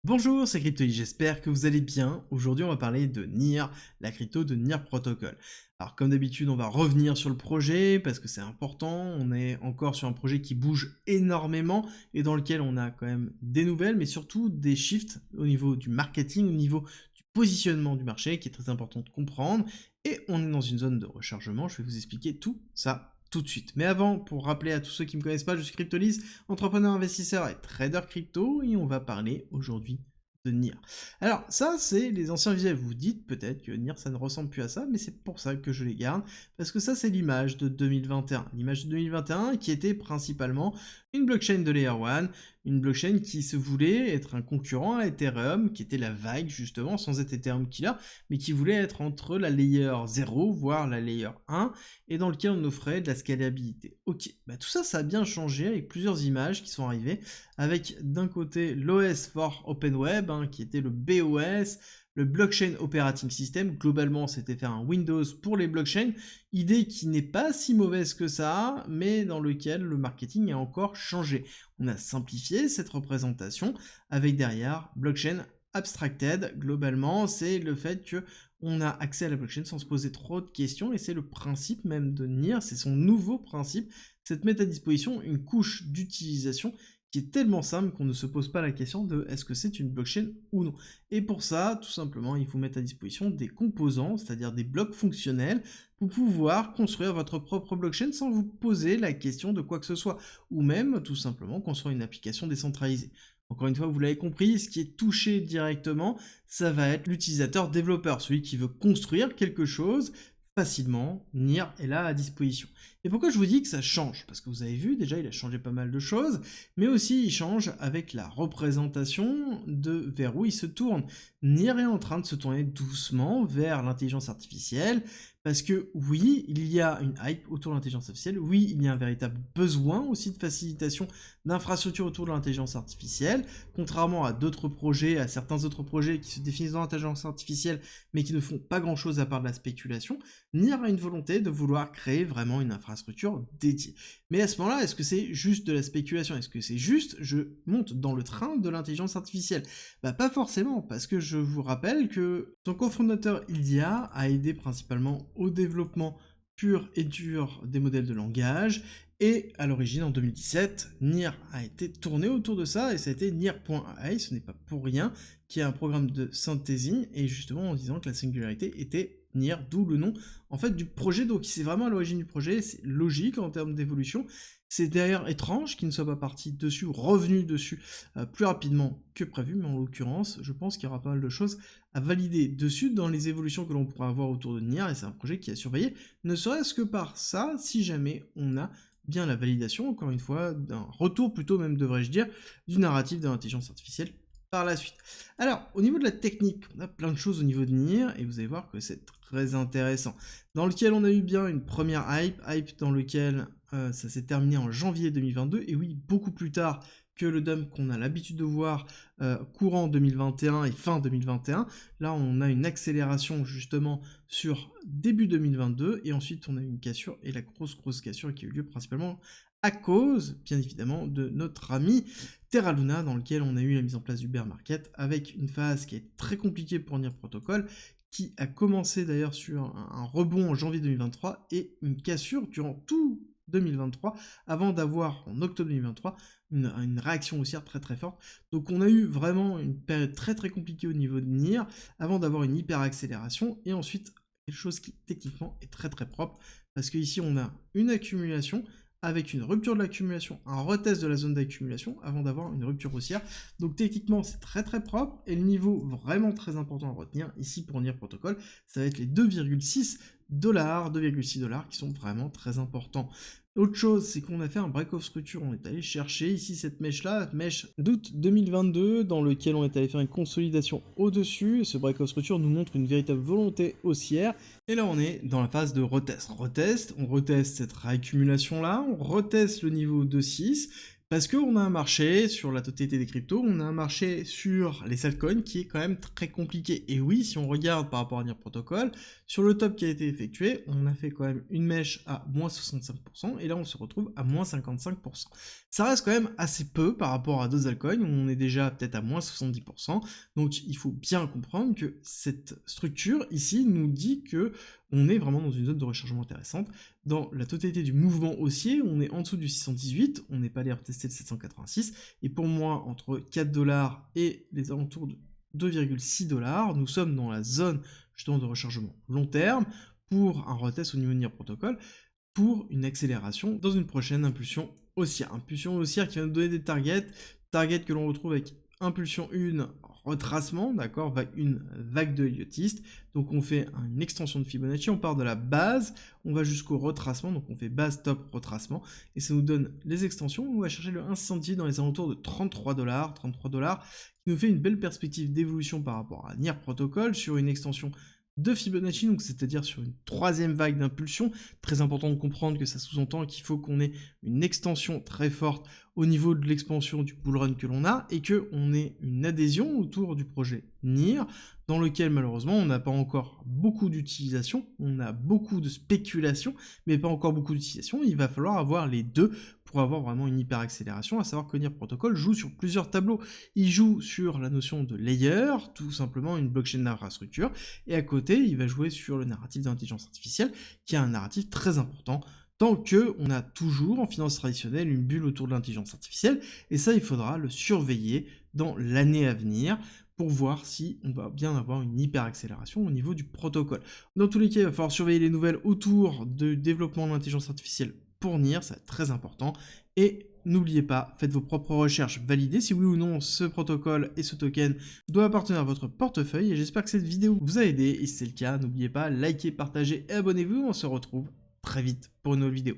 Bonjour, c'est Cryptoï, j'espère que vous allez bien. Aujourd'hui, on va parler de NIR, la crypto de NIR Protocol. Alors, comme d'habitude, on va revenir sur le projet parce que c'est important. On est encore sur un projet qui bouge énormément et dans lequel on a quand même des nouvelles, mais surtout des shifts au niveau du marketing, au niveau du positionnement du marché qui est très important de comprendre. Et on est dans une zone de rechargement. Je vais vous expliquer tout ça tout de suite. Mais avant, pour rappeler à tous ceux qui ne me connaissent pas, je suis Cryptolyse, entrepreneur, investisseur et trader crypto, et on va parler aujourd'hui de NIR. Alors ça, c'est les anciens visuels. Vous vous dites peut-être que NIR, ça ne ressemble plus à ça, mais c'est pour ça que je les garde, parce que ça, c'est l'image de 2021. L'image de 2021 qui était principalement une blockchain de Layer 1, une blockchain qui se voulait être un concurrent à Ethereum, qui était la vague justement, sans être Ethereum killer, mais qui voulait être entre la Layer 0, voire la Layer 1, et dans lequel on offrait de la scalabilité. Ok, bah tout ça, ça a bien changé avec plusieurs images qui sont arrivées, avec d'un côté l'OS for Open Web, qui était le BOS, le Blockchain Operating System. Globalement, c'était faire un Windows pour les blockchains, idée qui n'est pas si mauvaise que ça, mais dans lequel le marketing a encore changé. On a simplifié cette représentation avec derrière Blockchain Abstracted. Globalement, c'est le fait que on a accès à la blockchain sans se poser trop de questions, et c'est le principe même de NIR, c'est son nouveau principe, c'est de mettre à disposition une couche d'utilisation qui est tellement simple qu'on ne se pose pas la question de est-ce que c'est une blockchain ou non. Et pour ça, tout simplement, il faut mettre à disposition des composants, c'est-à-dire des blocs fonctionnels, pour pouvoir construire votre propre blockchain sans vous poser la question de quoi que ce soit, ou même tout simplement construire une application décentralisée. Encore une fois, vous l'avez compris, ce qui est touché directement, ça va être l'utilisateur développeur, celui qui veut construire quelque chose facilement. NIR est là à disposition. Et pourquoi je vous dis que ça change? Parce que vous avez vu, déjà, il a changé pas mal de choses, mais aussi il change avec la représentation de vers où il se tourne. NIR est en train de se tourner doucement vers l'intelligence artificielle, parce que oui, il y a une hype autour de l'intelligence artificielle, oui, il y a un véritable besoin aussi de facilitation d'infrastructures autour de l'intelligence artificielle, contrairement à d'autres projets, à certains autres projets qui se définissent dans l'intelligence artificielle, mais qui ne font pas grand-chose à part de la spéculation. NIR a une volonté de vouloir créer vraiment une infrastructure dédiée. Mais à ce moment-là, est-ce que c'est juste de la spéculation? Est-ce que c'est juste je monte dans le train de l'intelligence artificielle? Bah pas forcément, parce que je vous rappelle que son cofondateur Ilya a aidé principalement au développement pur et dur des modèles de langage, et à l'origine, en 2017, NIR a été tourné autour de ça, et ça a été NIR.ai, ce n'est pas pour rien, qui est un programme de synthésie, et justement en disant que la singularité était NIR, d'où le nom en fait du projet. Donc c'est vraiment à l'origine du projet, c'est logique en termes d'évolution. C'est d'ailleurs étrange qu'il ne soit pas parti dessus ou revenu dessus plus rapidement que prévu, mais en l'occurrence, je pense qu'il y aura pas mal de choses à valider dessus dans les évolutions que l'on pourra avoir autour de NIR, et c'est un projet qui a surveillé, ne serait-ce que par ça, si jamais on a bien la validation, encore une fois, d'un retour plutôt même, devrais-je dire, du narratif de l'intelligence artificielle par la suite. Alors, au niveau de la technique, on a plein de choses au niveau de NIR, et vous allez voir que c'est très intéressant. Dans lequel on a eu bien une première hype dans lequel ça s'est terminé en janvier 2022, et oui, beaucoup plus tard que le dump qu'on a l'habitude de voir courant 2021 et fin 2021. Là, on a une accélération justement sur début 2022, et ensuite on a eu une cassure, et la grosse cassure qui a eu lieu principalement à cause, bien évidemment, de notre ami Terra Luna, dans lequel on a eu la mise en place du bear market, avec une phase qui est très compliquée pour NIR Protocol, qui a commencé d'ailleurs sur un rebond en janvier 2023, et une cassure durant tout 2023, avant d'avoir, en octobre 2023, une réaction haussière très forte. Donc on a eu vraiment une période très compliquée au niveau de NIR, avant d'avoir une hyper accélération, et ensuite quelque chose qui techniquement est très propre, parce qu'ici on a une accumulation, avec une rupture de l'accumulation, un retest de la zone d'accumulation, avant d'avoir une rupture haussière. Donc techniquement c'est très propre, et le niveau vraiment très important à retenir, ici pour NIR Protocol, ça va être les 2,6 $, qui sont vraiment très importants. Autre chose, c'est qu'on a fait un break-off structure, on est allé chercher ici cette mèche-là, mèche d'août 2022, dans lequel on est allé faire une consolidation au-dessus, et ce break-off structure nous montre une véritable volonté haussière, et là on est dans la phase de retest. On reteste cette réaccumulation-là, on reteste le niveau 2,6, Parce qu'on a un marché sur la totalité des cryptos, on a un marché sur les altcoins qui est quand même très compliqué. Et oui, si on regarde par rapport à NIR Protocol, sur le top qui a été effectué, on a fait quand même une mèche à moins 65%, et là on se retrouve à moins 55%. Ça reste quand même assez peu par rapport à d'autres altcoins, où on est déjà peut-être à moins 70%, donc il faut bien comprendre que cette structure ici nous dit que on est vraiment dans une zone de rechargement intéressante. Dans la totalité du mouvement haussier, on est en dessous du 618, on n'est pas allé retester le 786, et pour moi, entre 4$ et les alentours de 2,6$, nous sommes dans la zone justement de rechargement long terme pour un retest au niveau de NIR Protocol, pour une accélération dans une prochaine impulsion haussière. Impulsion haussière qui va nous donner des targets que l'on retrouve avec impulsion 1, retracement, d'accord, une vague de Elliotiste, donc on fait une extension de Fibonacci, on part de la base, on va jusqu'au retracement, donc on fait base, top, retracement, et ça nous donne les extensions, on va chercher le 1,6 dans les alentours de 33$, qui nous fait une belle perspective d'évolution par rapport à NIR Protocol sur une extension de Fibonacci, donc c'est-à-dire sur une troisième vague d'impulsion. Très important de comprendre que ça sous-entend qu'il faut qu'on ait une extension très forte au niveau de l'expansion du bull run que l'on a, et qu'on ait une adhésion autour du projet NIR, dans lequel malheureusement on n'a pas encore beaucoup d'utilisation, on a beaucoup de spéculation, mais pas encore beaucoup d'utilisation. Il va falloir avoir les deux pour avoir vraiment une hyper accélération, à savoir que NIR Protocol joue sur plusieurs tableaux. Il joue sur la notion de layer, tout simplement une blockchain d'infrastructure, et à côté il va jouer sur le narratif d'intelligence artificielle, qui est un narratif très important, tant qu'on a toujours en finance traditionnelle une bulle autour de l'intelligence artificielle, et ça il faudra le surveiller dans l'année à venir, pour voir si on va bien avoir une hyper accélération au niveau du protocole. Dans tous les cas, il va falloir surveiller les nouvelles autour du développement de l'intelligence artificielle pour NIR, c'est très important, et n'oubliez pas, faites vos propres recherches, validez si oui ou non ce protocole et ce token doivent appartenir à votre portefeuille, et j'espère que cette vidéo vous a aidé, et si c'est le cas, n'oubliez pas, likez, partagez et abonnez-vous, on se retrouve très vite pour une nouvelle vidéo.